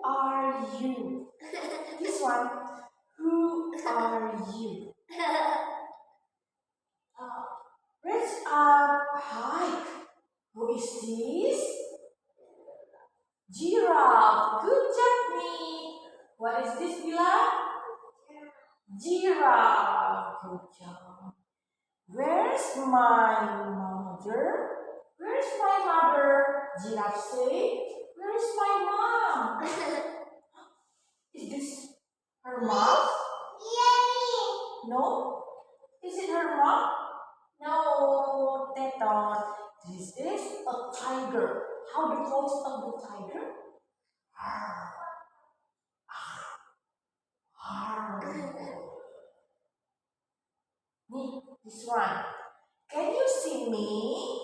are you? This one. Who are you? Raise up high. Who is this? Giraffe. Good job, me. What is this, Bila? Giraffe. Good job. Where's my mother? Where's my mother? Giraffe say. Where's my mom? Is this her mom? No? Is it her mom? No, Teton. This is a tiger. How the voice of the tiger? Arr, arr. Me, this one. Can you see me?